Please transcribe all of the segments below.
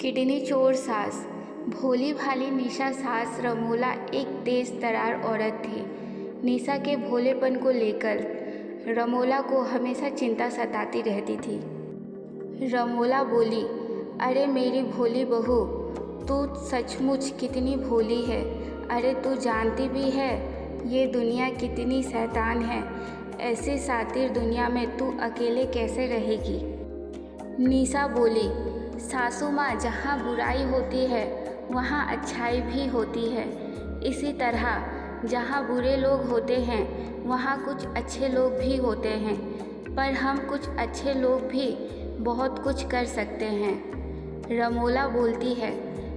Kidney चोर सास। भोली भाली निशा सास रमोला एक तेज तर्रार औरत थी। निशा के भोलेपन को लेकर रमोला को हमेशा चिंता सताती रहती थी। रमोला बोली, अरे मेरी भोली बहू, तू सचमुच कितनी भोली है। अरे तू जानती भी है ये दुनिया कितनी शैतान है। ऐसी सातिर दुनिया में तू अकेले कैसे रहेगी। निशा बोली, सासू माँ, जहाँ बुराई होती है वहाँ अच्छाई भी होती है। इसी तरह जहाँ बुरे लोग होते हैं वहाँ कुछ अच्छे लोग भी होते हैं, पर हम कुछ अच्छे लोग भी बहुत कुछ कर सकते हैं। रमोला बोलती है,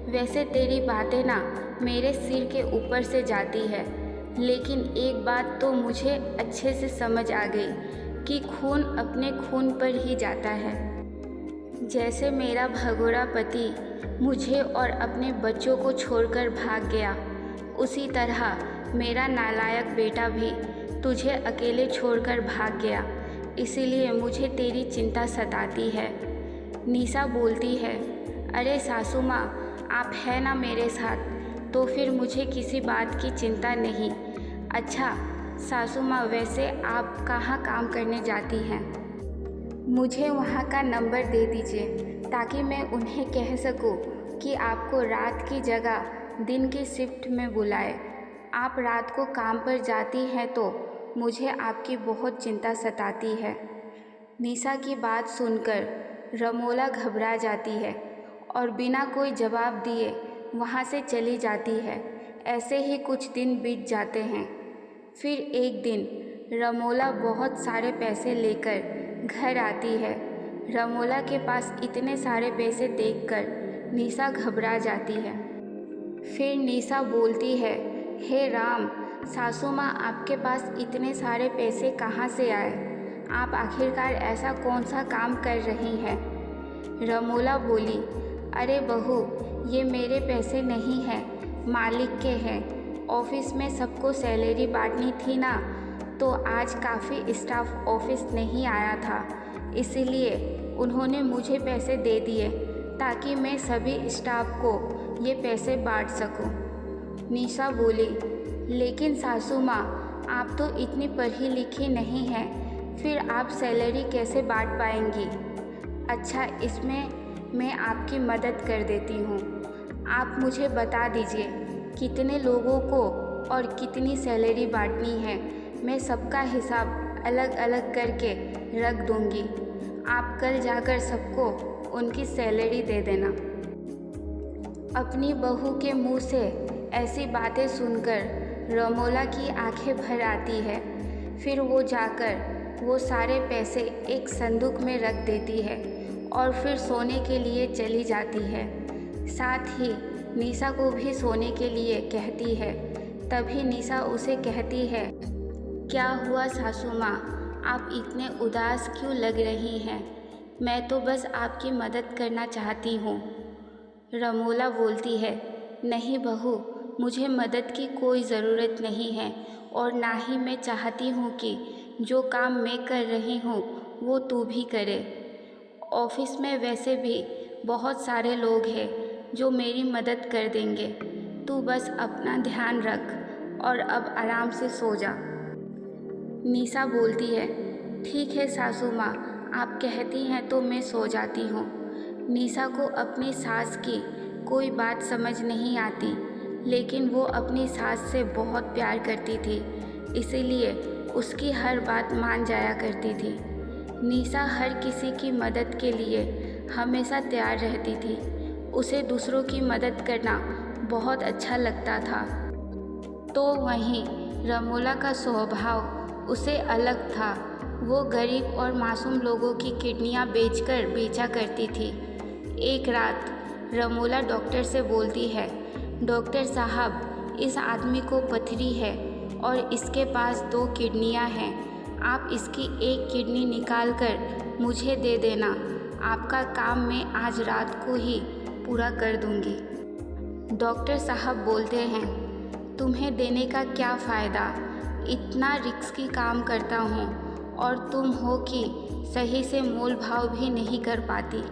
वैसे तेरी बातें ना मेरे सिर के ऊपर से जाती है, लेकिन एक बात तो मुझे अच्छे से समझ आ गई कि खून अपने खून पर ही जाता है। जैसे मेरा भगोड़ा पति मुझे और अपने बच्चों को छोड़कर भाग गया, उसी तरह मेरा नालायक बेटा भी तुझे अकेले छोड़कर भाग गया। इसीलिए मुझे तेरी चिंता सताती है। निशा बोलती है, अरे सासू माँ, आप है ना मेरे साथ, तो फिर मुझे किसी बात की चिंता नहीं। अच्छा सासू माँ, वैसे आप कहाँ काम करने जाती हैं? मुझे वहाँ का नंबर दे दीजिए ताकि मैं उन्हें कह सकूँ कि आपको रात की जगह दिन की शिफ्ट में बुलाए। आप रात को काम पर जाती हैं तो मुझे आपकी बहुत चिंता सताती है। निशा की बात सुनकर रमोला घबरा जाती है और बिना कोई जवाब दिए वहाँ से चली जाती है। ऐसे ही कुछ दिन बीत जाते हैं। फिर एक दिन रमोला बहुत सारे पैसे लेकर घर आती है। रमोला के पास इतने सारे पैसे देखकर निशा घबरा जाती है। फिर निशा बोलती है, हे राम, सासू माँ, आपके पास इतने सारे पैसे कहाँ से आए? आप आखिरकार ऐसा कौन सा काम कर रही हैं? रमोला बोली, अरे बहू, ये मेरे पैसे नहीं हैं, मालिक के हैं। ऑफिस में सबको सैलरी बांटनी थी ना, तो आज काफ़ी स्टाफ ऑफिस नहीं आया था, इसीलिए उन्होंने मुझे पैसे दे दिए ताकि मैं सभी स्टाफ को ये पैसे बांट सकूं। निशा बोली, लेकिन सासू माँ, आप तो इतनी पढ़ी लिखी नहीं हैं, फिर आप सैलरी कैसे बांट पाएंगी? अच्छा, इसमें मैं आपकी मदद कर देती हूँ। आप मुझे बता दीजिए कितने लोगों को और कितनी सैलरी बांटनी है। मैं सबका हिसाब अलग अलग करके रख दूँगी। आप कल जाकर सबको उनकी सैलरी दे देना। अपनी बहू के मुंह से ऐसी बातें सुनकर रमोला की आंखें भर आती है। फिर वो जाकर वो सारे पैसे एक संदूक में रख देती है और फिर सोने के लिए चली जाती है। साथ ही निशा को भी सोने के लिए कहती है। तभी निशा उसे कहती है, क्या हुआ सासू माँ, आप इतने उदास क्यों लग रही हैं? मैं तो बस आपकी मदद करना चाहती हूँ। रमोला बोलती है, नहीं बहू, मुझे मदद की कोई ज़रूरत नहीं है और ना ही मैं चाहती हूँ कि जो काम मैं कर रही हूँ वो तू भी करे। ऑफिस में वैसे भी बहुत सारे लोग हैं जो मेरी मदद कर देंगे। तू बस अपना ध्यान रख और अब आराम से सो जा। निशा बोलती है, ठीक है सासू माँ, आप कहती हैं तो मैं सो जाती हूँ। निशा को अपनी सास की कोई बात समझ नहीं आती, लेकिन वो अपनी सास से बहुत प्यार करती थी, इसीलिए उसकी हर बात मान जाया करती थी। निशा हर किसी की मदद के लिए हमेशा तैयार रहती थी। उसे दूसरों की मदद करना बहुत अच्छा लगता था। तो वहीं रमोला का स्वभाव उसे अलग था। वो गरीब और मासूम लोगों की किडनियाँ बेचा करती थी। एक रात रमोला डॉक्टर से बोलती है, डॉक्टर साहब, इस आदमी को पथरी है और इसके पास 2 किडनियाँ हैं। आप इसकी एक किडनी निकाल कर मुझे दे देना। आपका काम मैं आज रात को ही पूरा कर दूंगी। डॉक्टर साहब बोलते हैं, तुम्हें देने का क्या फ़ायदा, इतना रिस्की काम करता हूँ और तुम हो कि सही से मोल भाव भी नहीं कर पाती।